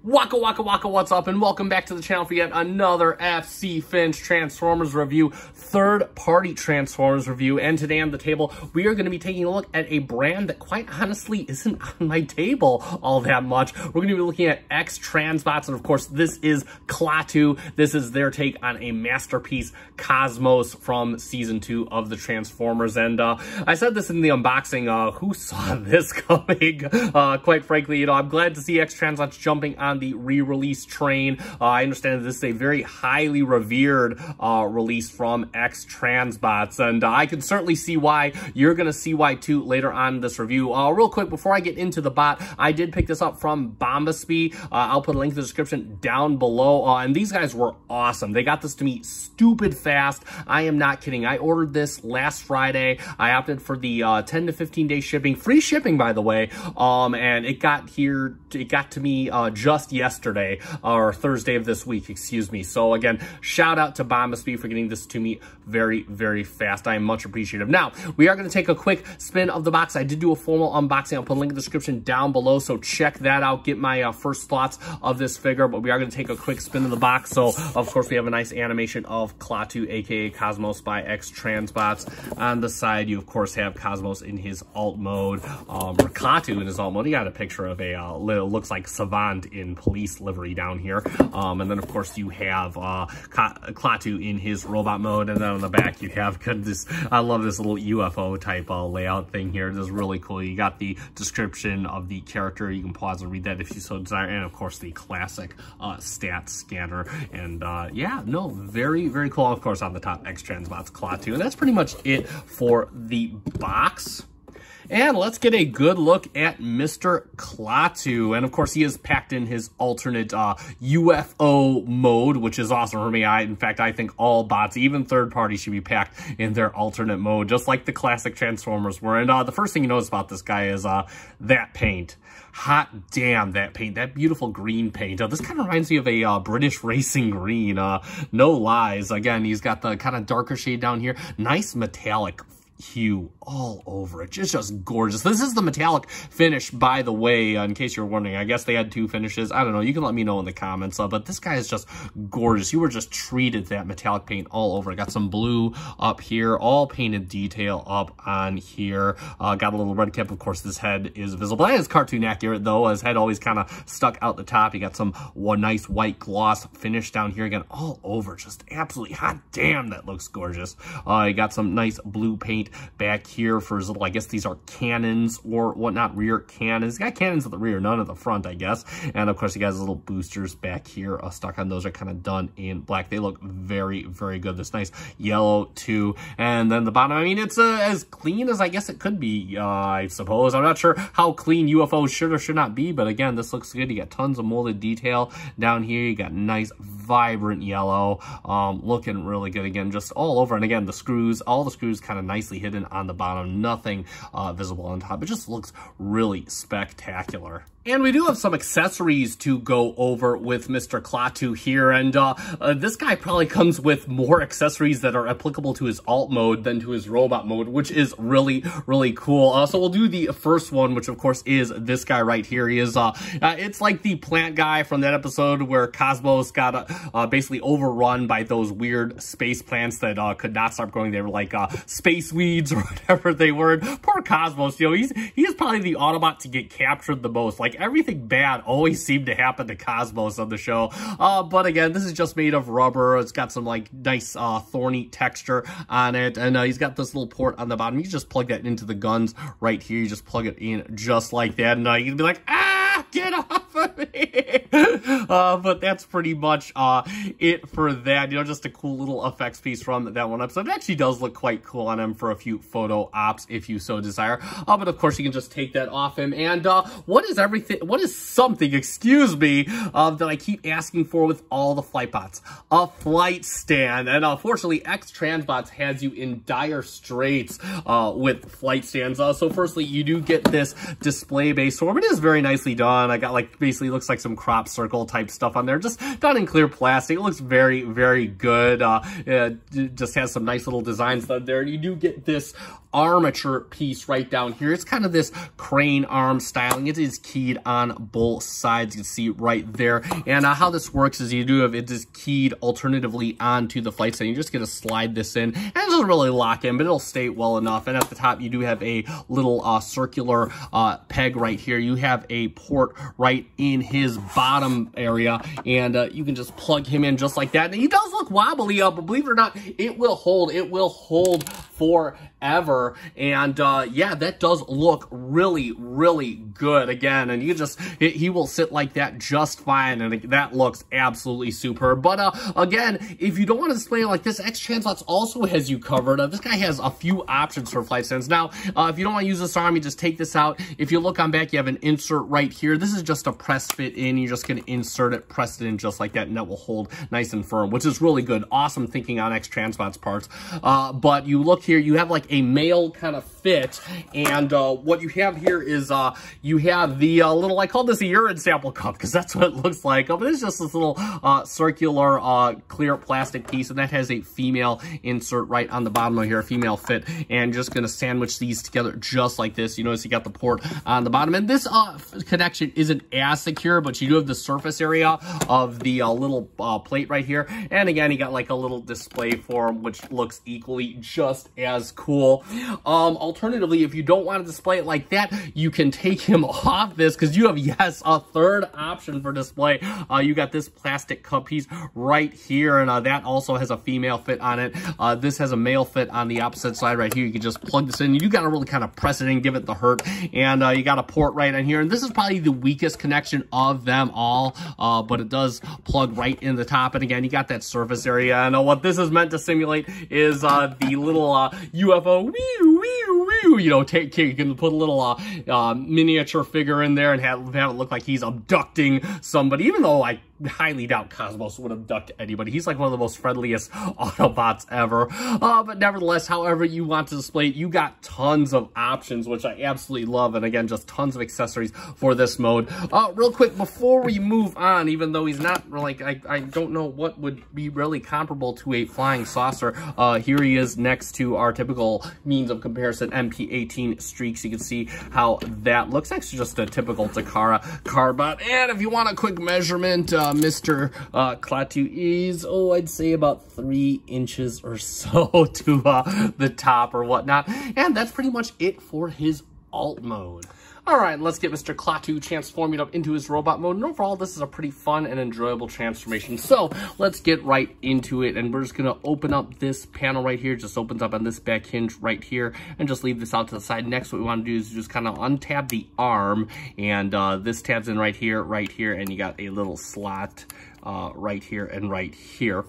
Waka waka waka, what's up, and welcome back to the channel for yet another FC Finch Transformers review, third-party Transformers review. And today on the table, we are going to be taking a look at a brand that quite honestly isn't on my table all that much. We're going to be looking at X-Transbots, and of course, this is Klaatu. This is their take on a masterpiece, Cosmos, from Season 2 of the Transformers. And I said this in the unboxing, who saw this coming? Quite frankly, you know, I'm glad to see X-Transbots jumping on the re-release train. I understand that this is a very highly revered release from X-Transbots, and I can certainly see why. You're going to see why too later on in this review. Real quick, before I get into the bot, I did pick this up from Bombasby. I'll put a link in the description down below, and these guys were awesome. They got this to me stupid fast. I am not kidding. I ordered this last Friday. I opted for the 10 to 15 day shipping, free shipping by the way, and it got to me just yesterday, or Thursday of this week, excuse me. So again, shout out to Bombasby for getting this to me very, very fast. I am much appreciative. Now, we are going to take a quick spin of the box. I did do a formal unboxing. I'll put a link in the description down below, so check that out. Get my first thoughts of this figure, but we are going to take a quick spin of the box. So, of course, we have a nice animation of Klaatu, aka Cosmos by X-Transbots. On the side, you, of course, have Cosmos in his alt mode, or Klaatu in his alt mode. You got a picture of a, looks like Savant in police livery down here. And then, of course, you have Klaatu in his robot mode. And then on the back, you have this, I love this little UFO type layout thing here. This is really cool. You got the description of the character. You can pause and read that if you so desire. And, of course, the classic stats scanner. And, yeah, no, very, very cool. Of course, on the top, X-Transbots Klaatu. And that's pretty much it for the box. And let's get a good look at Mr. Klaatu. And of course, he is packed in his alternate UFO mode, which is awesome for me. In fact, I think all bots, even third parties, should be packed in their alternate mode, just like the classic Transformers were. And the first thing you notice about this guy is that paint. Hot damn, that paint, that beautiful green paint. This kind of reminds me of a British racing green, no lies. Again, he's got the kind of darker shade down here. Nice metallic hue all over it. It's just gorgeous. This is the metallic finish, by the way, in case you're wondering. I guess they had two finishes. I don't know. You can let me know in the comments, but this guy is just gorgeous. You were just treated that metallic paint all over. Got some blue up here, all painted detail up on here. Got a little red cap. Of course, this head is visible. That is cartoon accurate, though. His head always kind of stuck out the top. You got some nice white gloss finish down here. Again, all over. Just absolutely hot damn, that looks gorgeous. You got some nice blue paint back here for his little, I guess these are cannons or whatnot, rear cannons. He's got cannons at the rear, none at the front, I guess. And of course, he has his little boosters back here stuck on. Those are kind of done in black. They look very, very good. This nice yellow too. And then the bottom, I mean, it's as clean as I guess it could be, I suppose. I'm not sure how clean UFOs should or should not be, but again, this looks good. You got tons of molded detail down here. You got nice, vibrant yellow, looking really good. Again, just all over. And again, the screws, all the screws kind of nicely hidden on the bottom, nothing visible on top. It just looks really spectacular. And we do have some accessories to go over with Mr. Klaatu here, and this guy probably comes with more accessories that are applicable to his alt mode than to his robot mode, which is really, really cool. So we'll do the first one, which of course is this guy right here. He is, it's like the plant guy from that episode where Cosmos got basically overrun by those weird space plants that could not stop growing. They were like space weeds or whatever they were. Poor Cosmos, you know, he is probably the Autobot to get captured the most. Like, everything bad always seemed to happen to Cosmos on the show. But again, this is just made of rubber. It's got some like nice thorny texture on it. And he's got this little port on the bottom. You just plug that into the guns right here. You just plug it in just like that. And you can be like, ah, get off of me. But that's pretty much it for that. You know, just a cool little effects piece from that one episode. It actually does look quite cool on him for a few photo ops if you so desire. But of course, you can just take that off him. And what is something, excuse me, that I keep asking for with all the flight bots? A flight stand. And unfortunately, X-Transbots has you in dire straits with flight stands. So firstly, you do get this display base form. It is very nicely done. I got like, basically looks like some crop circle type stuff on there, just done in clear plastic. It looks very, very good. It just has some nice little designs done there. And you do get this armature piece right down here. It's kind of this crane arm styling. It is keyed on both sides. You can see right there. And how this works is you do have it is keyed alternatively onto the flight stand. You're just going to slide this in, and it doesn't really lock in, but it'll stay well enough. And at the top, you do have a little circular peg right here. You have a port right in his bottom area, and you can just plug him in just like that. And he does look wobbly, but believe it or not, it will hold. It will hold forever. And yeah, that does look really, really good again. And you just, he will sit like that just fine. And that looks absolutely superb. But again, if you don't want to display it like this, X-Transbots also has you covered. This guy has a few options for flight stands. Now, if you don't want to use this arm, you just take this out. If you look on back, you have an insert right here. This is just a press fit in. You're just going to insert it, press it in just like that, and that will hold nice and firm, which is really good. Awesome thinking on X-Transbots parts. But you look here, you have like a male kind of fit, and what you have here is you have the little, I call this a urine sample cup because that's what it looks like. But it's just this little circular clear plastic piece, and that has a female insert right on the bottom of here, a female fit, and just going to sandwich these together just like this. You notice you got the port on the bottom, and this connection isn't as secure, but you do have the surface area of the little plate right here. And again, you got like a little display form, which looks equally just as cool. Alternatively, if you don't want to display it like that, you can take him off this, because you have, yes, a third option for display. You got this plastic cup piece right here, and that also has a female fit on it. This has a male fit on the opposite side right here. You can just plug this in. You got to really kind of press it in, give it the hurt, and you got a port right on here. And this is probably the weakest connection of them all, but it does plug right in the top. And again, you got that surface area. And what this is meant to simulate is the little UFO, you know, you can put a little miniature figure in there and have it look like he's abducting somebody, even though I highly doubt Cosmos would abduct anybody. He's like one of the most friendliest Autobots ever. But nevertheless, however you want to display it, you got tons of options, which I absolutely love. And again, just tons of accessories for this mode. Real quick, before we move on, even though he's not like, I don't know what would be really comparable to a flying saucer. Here he is next to our typical means of comparison, MP18 Streaks. You can see how that looks. Actually, just a typical Takara carbot. And if you want a quick measurement, Mr. Klaatu is, I'd say about 3 inches or so to the top or whatnot. And that's pretty much it for his alt mode. All right, let's get Mr. Klaatu transforming up into his robot mode. And overall, this is a pretty fun and enjoyable transformation. So let's get right into it. And we're just going to open up this panel right here. Just opens up on this back hinge right here. And just leave this out to the side. Next, what we want to do is just kind of untab the arm. And this tabs in right here. And you got a little slot right here and right here.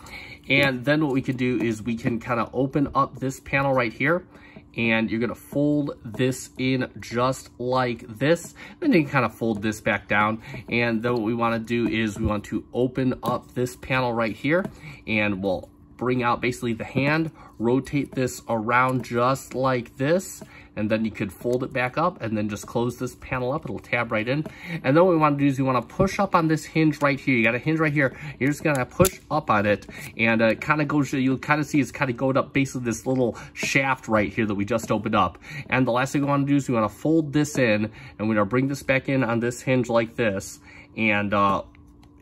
And then what we can do is we can kind of open up this panel right here. And you're going to fold this in just like this. Then you can kind of fold this back down. And then what we want to do is we want to open up this panel right here. And we'll bring out basically the hand, rotate this around just like this. And then you could fold it back up and then just close this panel up. It'll tab right in. And then what we want to do is we want to push up on this hinge right here. You got a hinge right here. You're just going to push up on it. And it kind of goes, you'll kind of see it's kind of going up basically this little shaft right here that we just opened up. And the last thing we want to do is we want to fold this in. And we're going to bring this back in on this hinge like this. And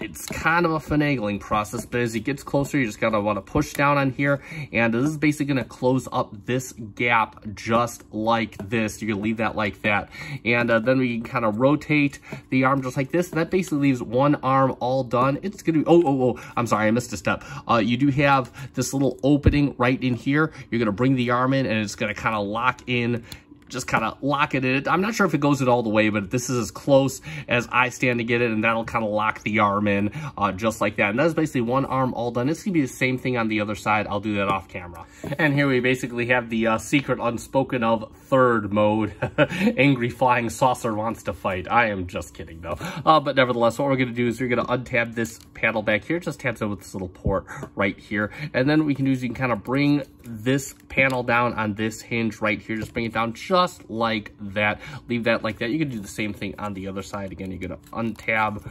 it's kind of a finagling process, but as it gets closer, you just gotta want to push down on here, and this is basically gonna close up this gap just like this. You're gonna leave that like that, and then we can kind of rotate the arm just like this. That basically leaves one arm all done. It's gonna be, I'm sorry, I missed a step. You do have this little opening right in here. You're gonna bring the arm in, and it's gonna kind of lock in. Just kind of lock it in. I'm not sure if it goes it all the way, but this is as close as I stand to get it, and that'll kind of lock the arm in just like that. And that's basically one arm all done. It's going to be the same thing on the other side. I'll do that off camera. And here we basically have the secret unspoken of third mode. Angry flying saucer wants to fight. I am just kidding though. But nevertheless, what we're going to do is we're going to untab this panel back here. It just tabs in with this little port right here. And then what we can do is you can kind of bring this panel down on this hinge right here. Just bring it down just like that. Leave that like that. You can do the same thing on the other side. Again, you're going to untab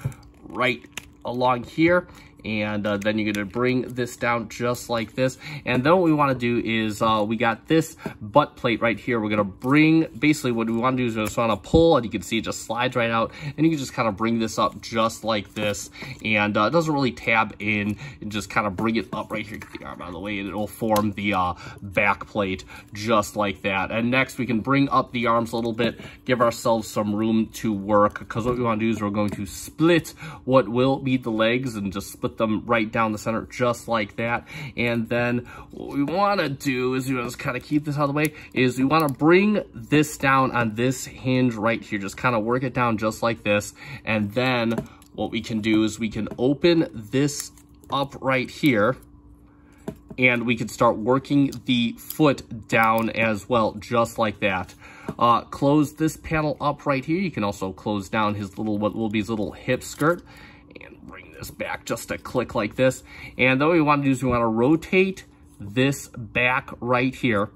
right along here, And then you're going to bring this down just like this. And then what we want to do is we got this butt plate right here. We're going to bring, basically what we want to do is we just want to pull, and you can see it just slides right out. And you can just kind of bring this up just like this. And it doesn't really tab in, and just kind of bring it up right here. Get the arm out of the way, and it'll form the back plate just like that. And next we can bring up the arms a little bit, give ourselves some room to work, because what we want to do is we're going to split what will be the legs and just split them right down the center just like that. And then what we want to do is we want to kind of keep this out of the way, is we want to bring this down on this hinge right here, just kind of work it down just like this. And then what we can do is we can open this up right here, and we can start working the foot down as well, just like that. Close this panel up right here. You can also close down his little, what will be his little hip skirt, and bring this back just a click like this. And then what we want to do is we want to rotate this back right here.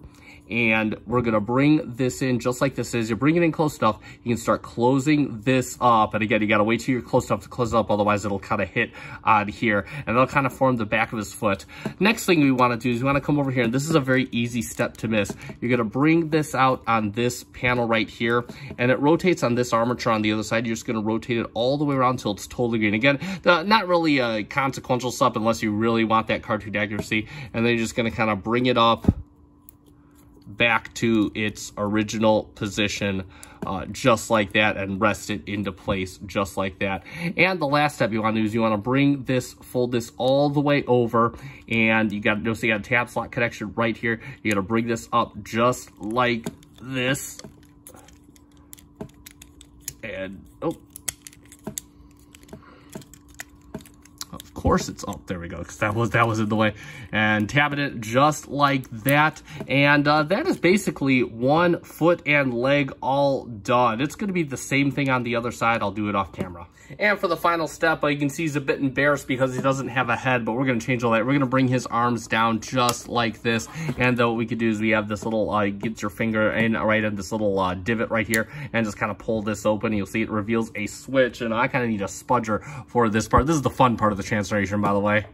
And we're going to bring this in just like this is. You're bringing it in close enough, you can start closing this up. And again, you got to wait till you're close enough to close it up, otherwise it'll kind of hit on here. And it'll kind of form the back of his foot. Next thing we want to do is we want to come over here, and this is a very easy step to miss. You're going to bring this out on this panel right here, and it rotates on this armature on the other side. You're just going to rotate it all the way around until it's totally green. Again, not really a consequential step unless you really want that cartoon accuracy. And then you're just going to kind of bring it up back to its original position just like that, and rest it into place just like that. And the last step you want to do is you want to bring this, fold this all the way over, and you got to notice you got a tab slot connection right here. You got to bring this up just like this, and of course it's up. There we go, because that was in the way. And tabbing it just like that. And that is basically one foot and leg all done. It's going to be the same thing on the other side. I'll do it off camera. And for the final step, you can see he's a bit embarrassed because he doesn't have a head, but we're going to change all that. We're going to bring his arms down just like this. And what we could do is we have this little, get your finger in right in this little divot right here, and just kind of pull this open. You'll see it reveals a switch, and I kind of need a spudger for this part. This is the fun part of the transformation, by the way.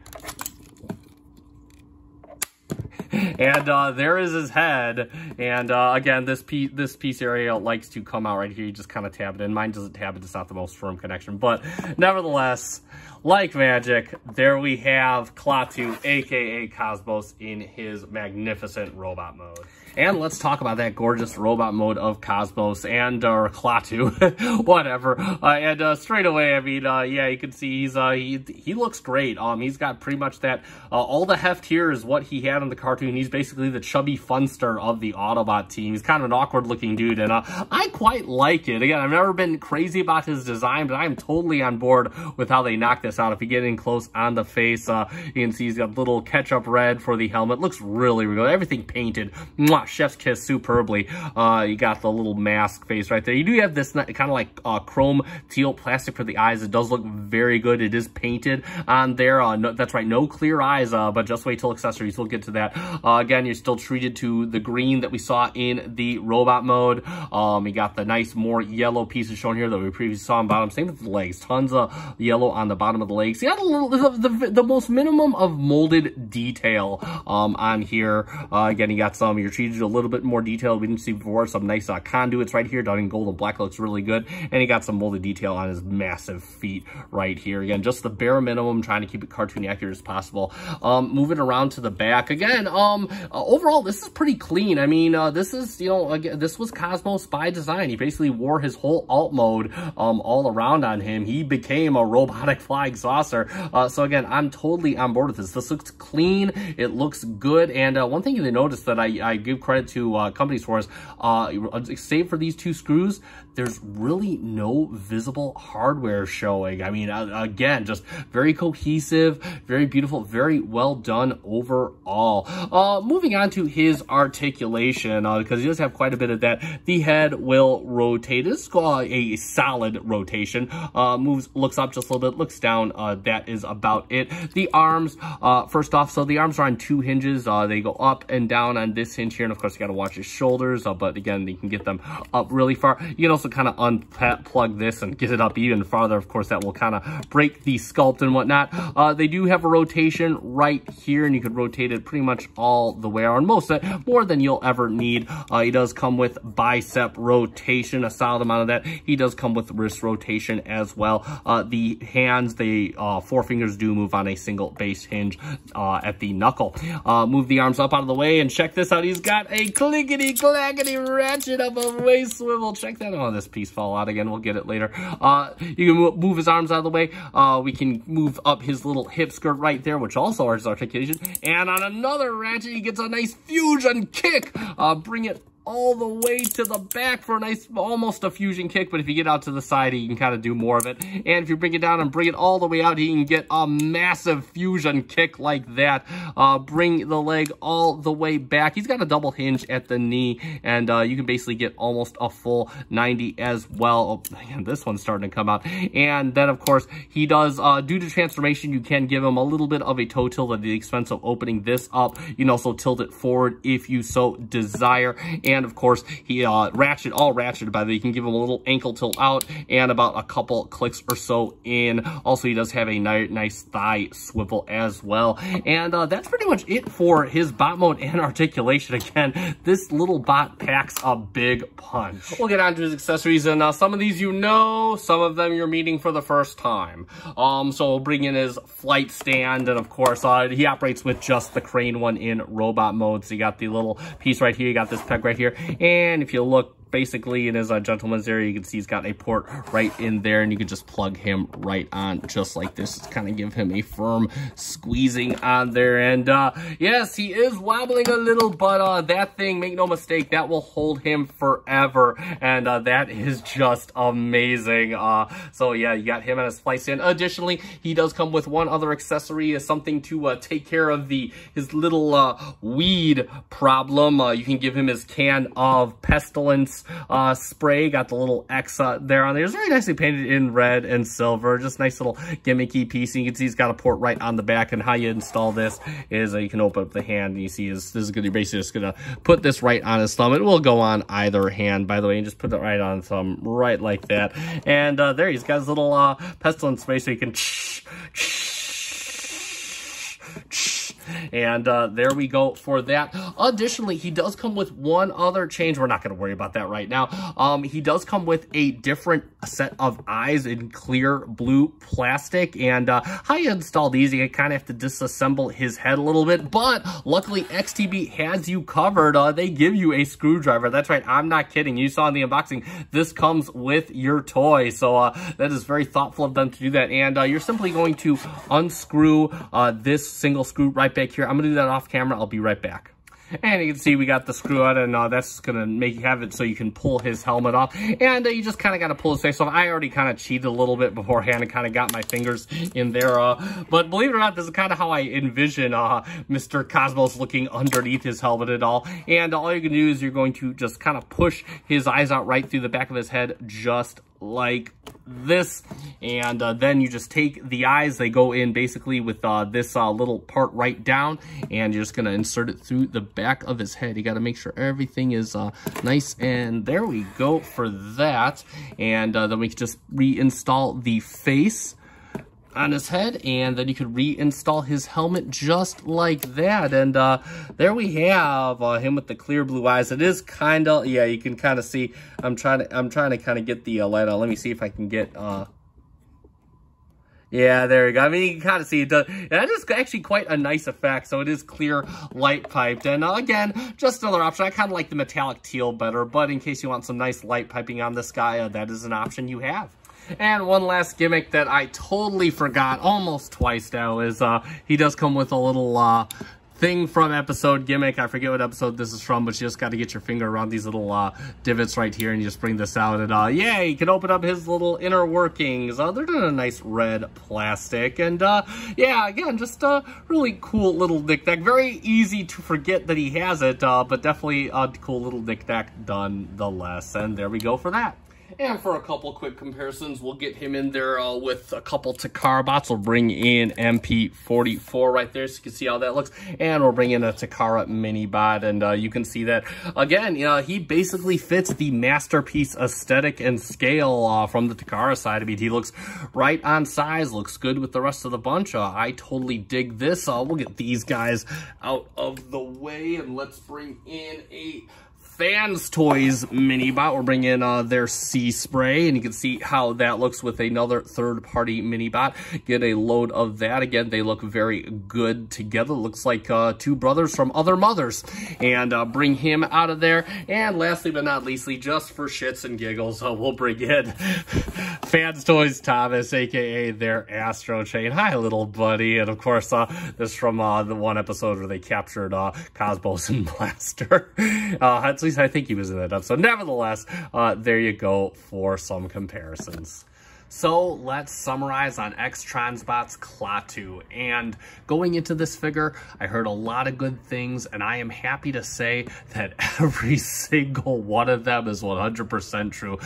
And there is his head. And again, this piece area likes to come out right here. You just kind of tab it in. Mine doesn't tab it. It's not the most firm connection. But nevertheless, like magic, there we have Klaatu, aka Cosmos, in his magnificent robot mode. And let's talk about that gorgeous robot mode of Cosmos and Klaatu, whatever. And straight away, I mean, yeah, you can see he looks great. He's got pretty much that. All the heft here is what he had in the cartoon. He's basically the chubby funster of the Autobot team. He's kind of an awkward looking dude, and I quite like it. Again, I've never been crazy about his design, but I'm totally on board with how they knock this out. If you get in close on the face, you can see he's got a little ketchup red for the helmet. Looks really, really good. Everything painted. Mwah, chef's kiss superbly. You got the little mask face right there. You do have this kind of like chrome teal plastic for the eyes. It does look very good. It is painted on there. No, that's right, no clear eyes, but just wait till accessories. We'll get to that. Again, you're still treated to the green that we saw in the robot mode. You got the nice more yellow pieces shown here that we previously saw on bottom. Same with the legs. Tons of yellow on the bottom of the legs. You got a little the most minimum of molded detail on here. Again, you got some. You're treated to a little bit more detail we didn't see before. Some nice conduits right here done in gold and black. Looks really good. And he got some molded detail on his massive feet right here. Again, just the bare minimum, trying to keep it cartoon accurate as possible. Moving around to the back again. Overall, this is pretty clean. I mean, this is, again, this was Cosmos by design. He basically wore his whole alt mode all around on him. He became a robotic flying saucer. So again, I'm totally on board with this. This looks clean. It looks good. And one thing you notice that I give credit to companies for is, save for these two screws, there's really no visible hardware showing. I mean, again, just very cohesive, very beautiful, very well done overall. Moving on to his articulation, because he does have quite a bit of that. The head will rotate. This is a solid rotation. Looks up just a little bit, looks down down, that is about it. The arms, first off, so the arms are on 2 hinges. They go up and down on this hinge here, and of course you got to watch his shoulders, but again, you can get them up really far. You can also kind of unplug this and get it up even farther. Of course, that will kind of break the sculpt and whatnot. They do have a rotation right here, and you could rotate it pretty much all the way around, most of it, more than you'll ever need. He does come with bicep rotation, a solid amount of that. He does come with wrist rotation as well. The hands, the forefingers do move on a single base hinge at the knuckle. Move the arms up out of the way, and check this out. He's got a clickety-clackety ratchet of a waist swivel. Check that out. Oh, this piece fell out again. We'll get it later. You can move his arms out of the way. We can move up his little hip skirt right there, which also has articulation. And on another ratchet, he gets a nice fusion kick. Bring it all the way to the back for a nice, almost a fusion kick, but if you get out to the side, he can kind of do more of it. And if you bring it down and bring it all the way out, he can get a massive fusion kick like that. Bring the leg all the way back. He's got a double hinge at the knee, and you can basically get almost a full 90 as well. Oh, man, this one's starting to come out. And then, of course, he does, due to transformation, you can give him a little bit of a toe tilt at the expense of opening this up. You can also tilt it forward if you so desire. And of course, he all ratcheted by the way. You can give him a little ankle tilt out and about a couple clicks or so in. Also, he does have a nice thigh swivel as well. And that's pretty much it for his bot mode and articulation. Again, this little bot packs a big punch. We'll get on to his accessories, and some of these you know, some of them you're meeting for the first time. So we'll bring in his flight stand, and of course, he operates with just the crane one in robot mode. So you got the little piece right here, you got this peg right here, and if you look basically in his gentleman's area, you can see he's got a port right in there, and you can just plug him right on just like this to kind of give him a firm squeezing on there. And yes, he is wobbling a little, but that thing, make no mistake, that will hold him forever, and that is just amazing. So yeah, you got him and his flight stand. Additionally, he does come with one other accessory, is something to take care of his little weed problem. You can give him his can of pestilence spray. Got the little X there on there. It's very nicely painted in red and silver. Just nice little gimmicky piece. And you can see he's got a port right on the back. And how you install this is you can open up the hand, and you see this is good. You're basically just gonna put this right on his thumb. It will go on either hand, by the way, and just put it right on his thumb, right like that. And there he's got his little pestilence spray, so you can and there we go for that. Additionally, he does come with one other change. We're not going to worry about that right now. He does come with a different set of eyes in clear blue plastic. And how you install these, you kind of have to disassemble his head a little bit. But luckily, XTB has you covered. They give you a screwdriver. That's right. I'm not kidding. You saw in the unboxing, this comes with your toy. So that is very thoughtful of them to do that. And you're simply going to unscrew this single screw right back here. I'm going to do that off camera. I'll be right back. And you can see we got the screw out, and that's going to make you have it so you can pull his helmet off. And you just kind of got to pull his face off. I already kind of cheated a little bit beforehand and kind of got my fingers in there. But believe it or not, this is kind of how I envision Mr. Cosmos looking underneath his helmet and all. And all you can do is you're going to just kind of push his eyes out right through the back of his head, just like this. And then you just take the eyes, they go in basically with this little part right down, and you're just gonna insert it through the back of his head. You got to make sure everything is nice, and there we go for that. And then we can just reinstall the face on his head, and then you could reinstall his helmet just like that. And there we have him with the clear blue eyes. It is kind of, yeah, you can kind of see. I'm trying to kind of get the light on. Let me see if I can get yeah, there we go. I mean, you can kind of see it does. That is actually quite a nice effect. So it is clear light piped. And again, just another option. I kind of like the metallic teal better, but in case you want some nice light piping on this guy, that is an option you have. And one last gimmick that I totally forgot almost twice now is he does come with a little thing from episode gimmick. I forget what episode this is from, but you just got to get your finger around these little divots right here, and you just bring this out, and yeah, you can open up his little inner workings. They're done in a nice red plastic, and yeah, again, just a really cool little knick-knack. Very easy to forget that he has it, but definitely a cool little knick-knack nonetheless. And there we go for that. And for a couple quick comparisons, we'll get him in there with a couple Takara bots. We'll bring in MP44 right there so you can see how that looks. And we'll bring in a Takara mini bot. And you can see that, again, he basically fits the masterpiece aesthetic and scale from the Takara side. I mean, he looks right on size, looks good with the rest of the bunch. I totally dig this. We'll get these guys out of the way, and let's bring in a Fans Toys mini bot. We'll bring in their Sea Spray, and you can see how that looks with another third-party mini bot. Get a load of that. Again, they look very good together. Looks like two brothers from other mothers. And bring him out of there. And lastly but not leastly, just for shits and giggles, we'll bring in Fans Toys Thomas, aka their Astro Chain. Hi, little buddy. And of course, this from the one episode where they captured Cosmos and Blaster. At least I think he was in that episode. Nevertheless, there you go for some comparisons. So let's summarize on X-Transbots Klaatu. And going into this figure, I heard a lot of good things, and I am happy to say that every single one of them is 100% true.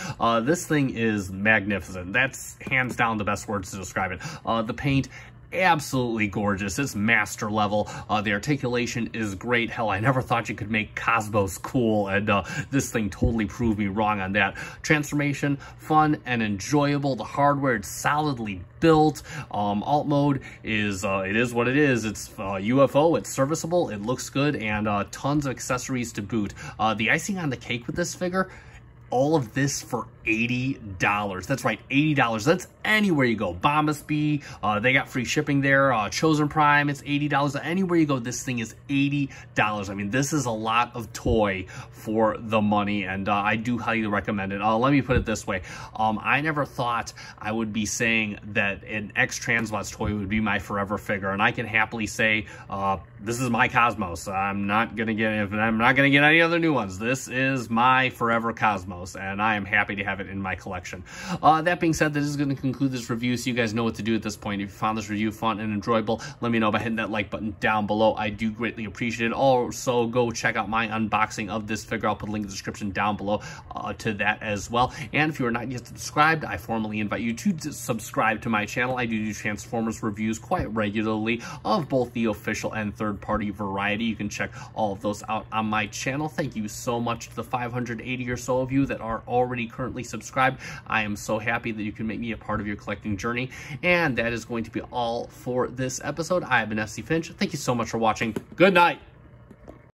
This thing is magnificent. That's hands down the best words to describe it. The paint, absolutely gorgeous. It's master level. The articulation is great. Hell, I never thought you could make Cosmos cool, and this thing totally proved me wrong on that. Transformation, fun and enjoyable. The hardware, it's solidly built. Alt mode is, it is what it is. It's UFO, it's serviceable, it looks good, and tons of accessories to boot. The icing on the cake with this figure, all of this for $80. That's right, $80. That's anywhere you go. Bombasby, they got free shipping there. Chosen Prime, it's $80. Anywhere you go, this thing is $80. I mean, this is a lot of toy for the money, and I do highly recommend it. Let me put it this way. I never thought I would be saying that an X-Transbots toy would be my forever figure, and I can happily say this is my Cosmos. I'm not gonna get any other new ones. This is my forever Cosmos, and I am happy to have it in my collection. That being said, this is going to conclude this review, so you guys know what to do at this point. If you found this review fun and enjoyable, let me know by hitting that like button down below. I do greatly appreciate it. Also, go check out my unboxing of this figure. I'll put a link in the description down below to that as well. And if you are not yet subscribed, I formally invite you to subscribe to my channel. I do Transformers reviews quite regularly of both the official and third-party variety. You can check all of those out on my channel. Thank you so much to the 580 or so of you that are already currently subscribed. I am so happy that you can make me a part of your collecting journey. And that is going to be all for this episode. I have been FC Finch. Thank you so much for watching. Good night.